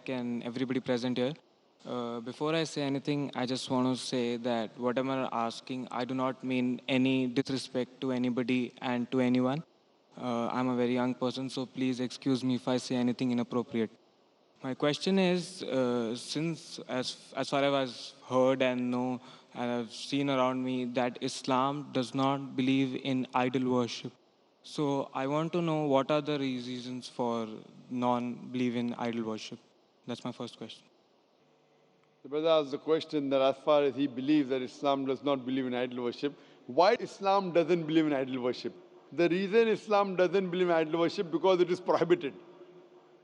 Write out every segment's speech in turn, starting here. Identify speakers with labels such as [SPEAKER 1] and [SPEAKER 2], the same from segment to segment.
[SPEAKER 1] and everybody present here. Before I say anything, I just want to say that whatever I'm asking, I do not mean any disrespect to anybody and to anyone. I'm a very young person, so please excuse me if I say anything inappropriate. My question is, since as far as I've heard and know and I've seen around me that Islam does not believe in idol worship. So I want to know what are the reasons for non-belief in idol worship. That's my first question.
[SPEAKER 2] The brother asked the question that as far as he believes that Islam does not believe in idol worship, why Islam doesn't believe in idol worship? The reason Islam doesn't believe in idol worship because it is prohibited.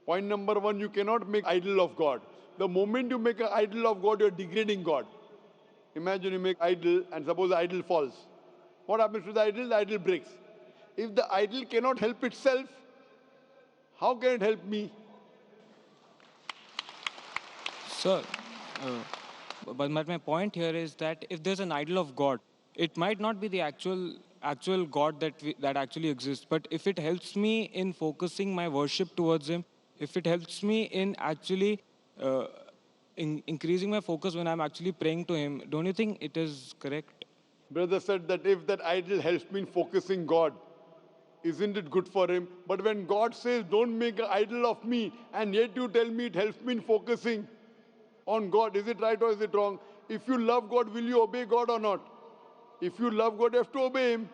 [SPEAKER 2] Point number one, you cannot make idol of God. The moment you make an idol of God, you're degrading God. Imagine you make idol and suppose the idol falls. What happens to the idol? The idol breaks. If the idol cannot help itself, how can it help me?
[SPEAKER 1] Sir, but my point here is that if there's an idol of God, it might not be the actual God that actually exists. But if it helps me in focusing my worship towards Him, if it helps me in actually increasing my focus when I'm actually praying to Him, don't you think it is correct?
[SPEAKER 2] Brother said that if that idol helps me in focusing God, isn't it good for him? But when God says, don't make an idol of me, and yet you tell me it helps me in focusing on God, is it right or is it wrong? If you love God, will you obey God or not? If you love God, you have to obey Him.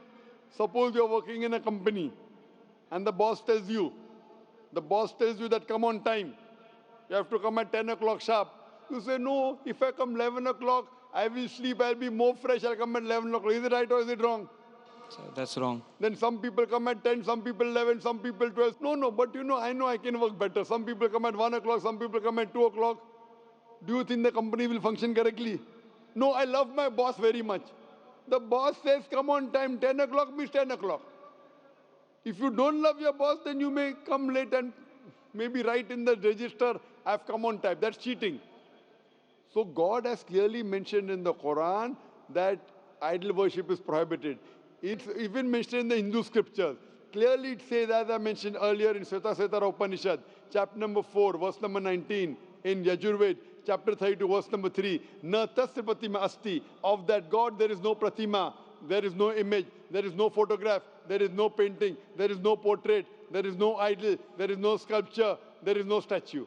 [SPEAKER 2] Suppose you're working in a company and the boss tells you that come on time. You have to come at 10 o'clock sharp. You say, no, if I come 11 o'clock, I will sleep, I'll be more fresh, I'll come at 11 o'clock. Is it right or is it wrong?
[SPEAKER 1] So that's wrong.
[SPEAKER 2] Then some people come at 10, some people 11, some people 12. No, but I know I can work better. Some people come at 1 o'clock, some people come at 2 o'clock. Do you think the company will function correctly? No, I love my boss very much. The boss says, come on time, 10 o'clock means 10 o'clock. If you don't love your boss, then you may come late and maybe write in the register, I've come on time. That's cheating. So God has clearly mentioned in the Quran that idol worship is prohibited. It's even mentioned in the Hindu scriptures. Clearly it says, as I mentioned earlier in Svetasvatara Upanishad, chapter number 4, verse number 19, in Yajurved, chapter 32, verse number 3, Na tasya pratima asti. Of that God there is no pratima, there is no image, there is no photograph, there is no painting, there is no portrait, there is no idol, there is no sculpture, there is no statue.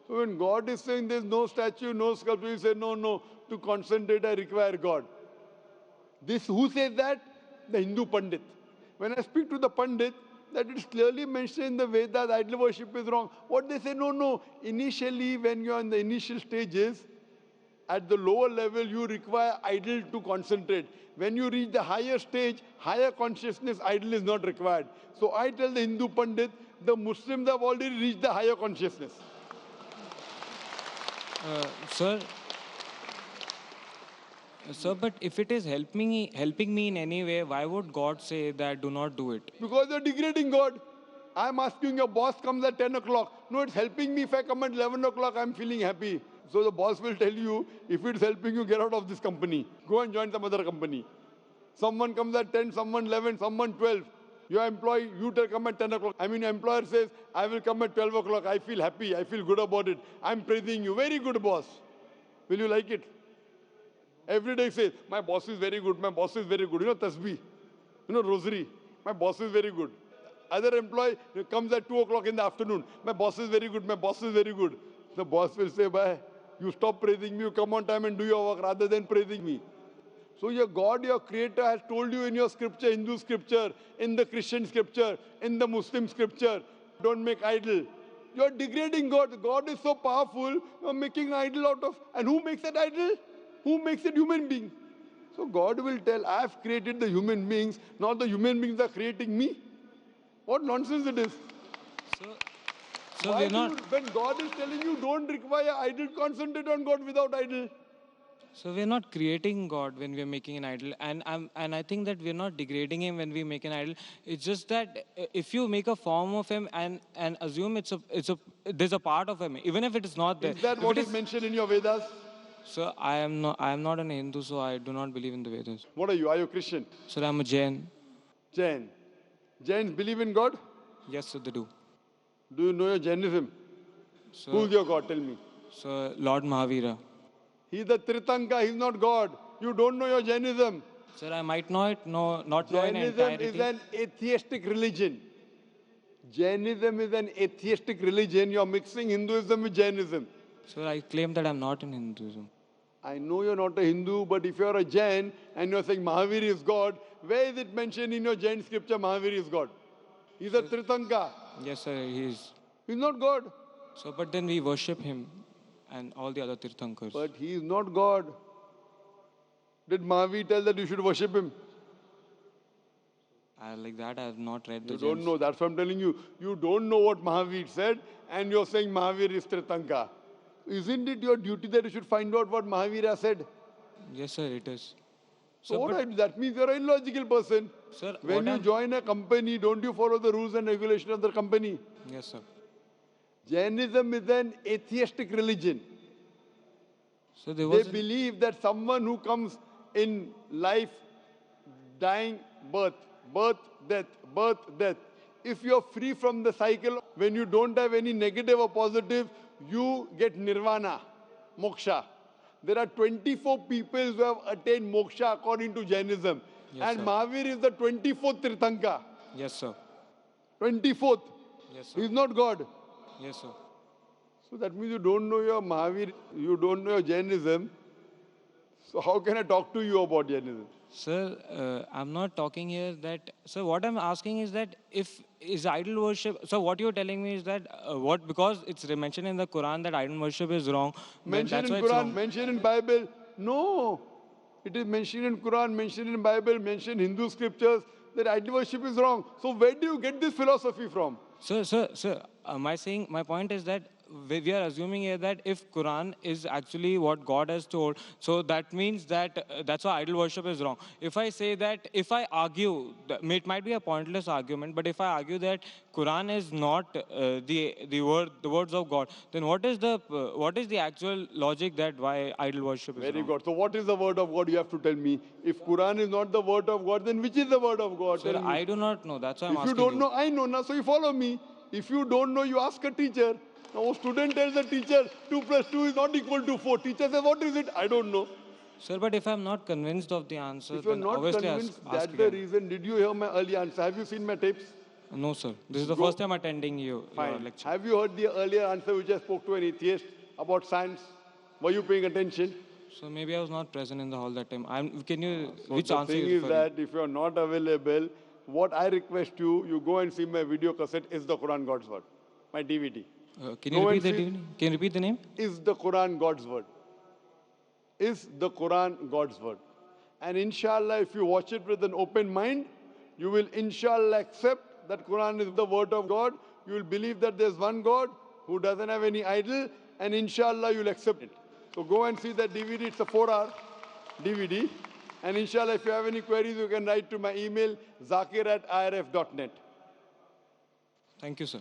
[SPEAKER 2] So when God is saying there is no statue, no sculpture, you say, no, to concentrate I require God. This, who says that? The Hindu Pandit. When I speak to the Pandit, that it's clearly mentioned in the Vedas, idol worship is wrong. What they say, no. Initially, when you are in the initial stages, at the lower level, you require idol to concentrate. When you reach the higher stage, higher consciousness, idol is not required. So I tell the Hindu Pandit, the Muslims have already reached the higher consciousness.
[SPEAKER 1] Sir, Sir, but if it is helping me in any way, why would God say that do not do it?
[SPEAKER 2] Because you're degrading God. I'm asking your boss comes at 10 o'clock. No, it's helping me. If I come at 11 o'clock, I'm feeling happy. So the boss will tell you, if it's helping you, get out of this company. Go and join some other company. Someone comes at 10, someone 11, someone 12. Your employee, you tell come at 10 o'clock. I mean, your employer says, I will come at 12 o'clock. I feel happy. I feel good about it. I'm praising you. Very good, boss. Will you like it? Every day says, my boss is very good. My boss is very good. Tasbih. Rosary. My boss is very good. Other employee comes at 2 o'clock in the afternoon. My boss is very good. My boss is very good. The boss will say, bye. You stop praising me. You come on time and do your work rather than praising me. So your God, your creator has told you in your scripture, Hindu scripture, in the Christian scripture, in the Muslim scripture, don't make idol. You're degrading God. God is so powerful. You're making idol out of, and who makes that idol? Who makes it human being? So God will tell, I have created the human beings, not the human beings are creating me. What nonsense it is.
[SPEAKER 1] So we're not.
[SPEAKER 2] When God is telling you don't require idol, concentrate on God without idol.
[SPEAKER 1] So we're not creating God when we're making an idol, and I think that we're not degrading Him when we make an idol. It's just that if you make a form of Him and assume it's a there's a part of Him, even if it is not there.
[SPEAKER 2] Is that
[SPEAKER 1] If
[SPEAKER 2] what
[SPEAKER 1] it
[SPEAKER 2] is mentioned in your Vedas?
[SPEAKER 1] So I am not an Hindu, so I do not believe in the Vedas.
[SPEAKER 2] What are you? Are you a Christian?
[SPEAKER 1] So I'm a Jain.
[SPEAKER 2] Jain. Jains believe in God?
[SPEAKER 1] Yes, so they do.
[SPEAKER 2] Do you know your Jainism?
[SPEAKER 1] So,
[SPEAKER 2] Who's your God? Tell me.
[SPEAKER 1] so Lord Mahavira.
[SPEAKER 2] He's the Tritanka. He's not God. You don't know your Jainism.
[SPEAKER 1] Sir, I might not know in
[SPEAKER 2] Jainism is
[SPEAKER 1] entirety.
[SPEAKER 2] an atheistic religion. Jainism is an atheistic religion. You're mixing Hinduism with Jainism.
[SPEAKER 1] Sir, I claim that I'm not in Hinduism.
[SPEAKER 2] I know you're not a Hindu, but if you're a Jain and you're saying Mahavir is God, where is it mentioned in your Jain scripture Mahavir is God? He's a Tritanka.
[SPEAKER 1] Yes, sir, he is.
[SPEAKER 2] He's not God.
[SPEAKER 1] So, but then we worship him and all the other Tirthankars.
[SPEAKER 2] But he is not God. Did Mahavir tell that you should worship him?
[SPEAKER 1] Like that, I have not read the
[SPEAKER 2] You don't
[SPEAKER 1] Jains.
[SPEAKER 2] know. That's what I'm telling you. You don't know what Mahavir said, and you're saying Mahavir is Tritanka. Isn't it your duty that you should find out what Mahavira said?
[SPEAKER 1] Yes, sir, it is.
[SPEAKER 2] So
[SPEAKER 1] Sir,
[SPEAKER 2] what
[SPEAKER 1] but-
[SPEAKER 2] that means you're an illogical person.
[SPEAKER 1] Sir,
[SPEAKER 2] When
[SPEAKER 1] what
[SPEAKER 2] you
[SPEAKER 1] I'm-
[SPEAKER 2] join a company, don't you follow the rules and regulations of the company?
[SPEAKER 1] Yes, sir.
[SPEAKER 2] Jainism is an atheistic religion.
[SPEAKER 1] So there
[SPEAKER 2] They
[SPEAKER 1] was.
[SPEAKER 2] believe that someone who comes in life, dying, birth, birth, death, birth, death. If you're free from the cycle, when you don't have any negative or positive, you get nirvana, moksha. There are 24 people who have attained moksha according to Jainism.
[SPEAKER 1] Yes,
[SPEAKER 2] and
[SPEAKER 1] sir.
[SPEAKER 2] Mahavir is the 24th Tirthanka.
[SPEAKER 1] Yes, sir.
[SPEAKER 2] 24th.
[SPEAKER 1] Yes, sir.
[SPEAKER 2] He's not God.
[SPEAKER 1] Yes, sir.
[SPEAKER 2] So that means you don't know your Mahavir, you don't know your Jainism. So how can I talk to you about Jainism?
[SPEAKER 1] Sir, I'm not talking here that. So what I'm asking is that if is idol worship. So what you're telling me is that what because it's mentioned in the Quran that idol worship is wrong. Then
[SPEAKER 2] Mentioned
[SPEAKER 1] that's
[SPEAKER 2] in
[SPEAKER 1] why it's
[SPEAKER 2] Quran,
[SPEAKER 1] wrong.
[SPEAKER 2] mentioned in Bible. No. It is mentioned in Quran, mentioned in Bible, mentioned in Hindu scriptures that idol worship is wrong. So where do you get this philosophy from?
[SPEAKER 1] Sir, my point is that we are assuming here that if Quran is actually what God has told, so that means that that's why idol worship is wrong. If I say that, if I argue, it might be a pointless argument, but if I argue that Quran is not the words of God, then what is the actual logic that why idol worship is
[SPEAKER 2] Very
[SPEAKER 1] wrong?
[SPEAKER 2] good. So what is the word of God? You have to tell me. If Quran is not the word of God, then which is the word of God?
[SPEAKER 1] Sir,
[SPEAKER 2] Tell me.
[SPEAKER 1] I do not know. That's why I'm
[SPEAKER 2] If you
[SPEAKER 1] asking
[SPEAKER 2] don't
[SPEAKER 1] you.
[SPEAKER 2] know, I know now, so you follow me. If you don't know, you ask a teacher. Now, a student tells the teacher 2 plus 2 is not equal to 4. Teacher says, what is it? I don't know.
[SPEAKER 1] Sir, but if I'm not convinced of the answer,
[SPEAKER 2] If you're
[SPEAKER 1] then
[SPEAKER 2] not
[SPEAKER 1] obviously
[SPEAKER 2] convinced,
[SPEAKER 1] ask
[SPEAKER 2] that's the
[SPEAKER 1] again.
[SPEAKER 2] reason. Did you hear my early answer? Have you seen my tapes?
[SPEAKER 1] No, sir. This is the
[SPEAKER 2] Go-
[SPEAKER 1] first time attending your
[SPEAKER 2] Fine.
[SPEAKER 1] lecture.
[SPEAKER 2] Have you heard the earlier answer which I spoke to an atheist about science? Were you paying attention?
[SPEAKER 1] So maybe I was not present in the hall that time. Can you,
[SPEAKER 2] So
[SPEAKER 1] which
[SPEAKER 2] the
[SPEAKER 1] answer
[SPEAKER 2] thing
[SPEAKER 1] you
[SPEAKER 2] is
[SPEAKER 1] referring?
[SPEAKER 2] that if you're not available, what I request you, you go and see my video cassette, Is the Quran God's Word? My DVD.
[SPEAKER 1] Can you
[SPEAKER 2] Go
[SPEAKER 1] repeat
[SPEAKER 2] and
[SPEAKER 1] the
[SPEAKER 2] see-
[SPEAKER 1] name? Can you repeat the name?
[SPEAKER 2] Is the Quran God's Word? Is the Quran God's Word? And inshallah, if you watch it with an open mind, you will inshallah accept that Quran is the word of God. You will believe that there's one God who doesn't have any idol, and inshallah you'll accept it. So go and see that DVD. It's a 4-hour DVD. And inshallah, if you have any queries, you can write to my email, zakir@irf.net.
[SPEAKER 1] Thank you, sir.